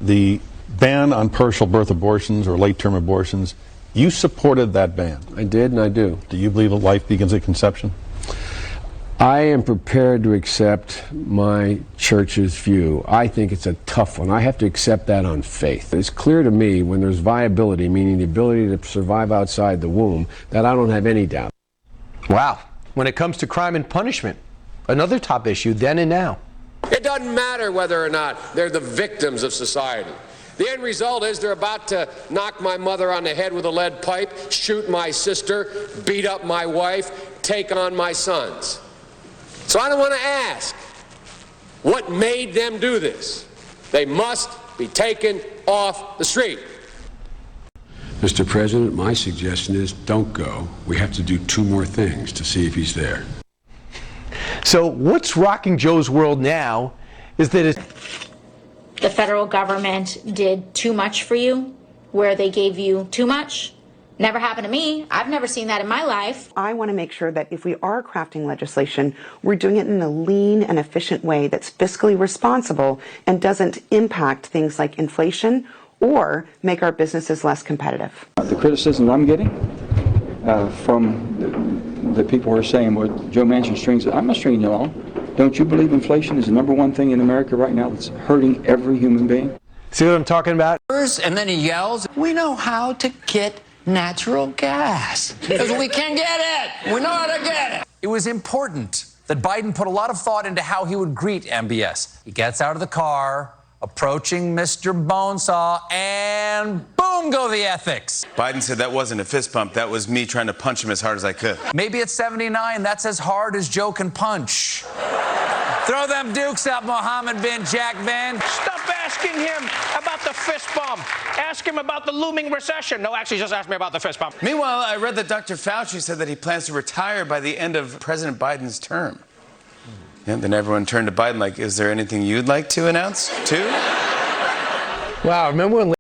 The ban on partial birth abortions or late-term abortions, you supported that ban. I did, and I do. Do you believe that life begins at conception? I am prepared to accept my church's view. I think it's a tough one. I have to accept that on faith. It's clear to me when there's viability, meaning the ability to survive outside the womb, that I don't have any doubt. Wow. When it comes to crime and punishment, another top issue then and now. It doesn't matter whether or not they're the victims of society. The end result is they're about to knock my mother on the head with a lead pipe, shoot my sister, beat up my wife, take on my sons. So I don't want to ask what made them do this. They must be taken off the street. Mr. President, my suggestion is don't go. We have to do 2 more things to see if he's there. So what's rocking Joe's world now is that the federal government did too much for you, where they gave you too much. Never happened to me. I've never seen that in my life. I want to make sure that if we are crafting legislation, we're doing it in a lean and efficient way that's fiscally responsible and doesn't impact things like inflation or make our businesses less competitive. The criticism I'm getting from the people who are saying, well, Joe Manchin strings it. I'm not stringing you along. Don't you believe inflation is the #1 thing in America right now that's hurting every human being? see what I'm talking about? And then he yells, we know how to get natural gas. Because we can get it. We know how to get it. It was important that Biden put a lot of thought into how he would greet MBS. He gets out of the car, approaching Mr. Bonesaw, and boom go the ethics. Biden said that wasn't a fist bump, that was me trying to punch him as hard as I could. Maybe at 79, that's as hard as Joe can punch. Throw them dukes up, Mohammed bin Jack bin. Stop asking him about the fist bump. Ask him about the looming recession. No, actually, just ask me about the fist bump. Meanwhile, I read that Dr. Fauci said that he plans to retire by the end of President Biden's term. And then everyone turned to Biden like, is there anything you'd like to announce, too? Wow, remember when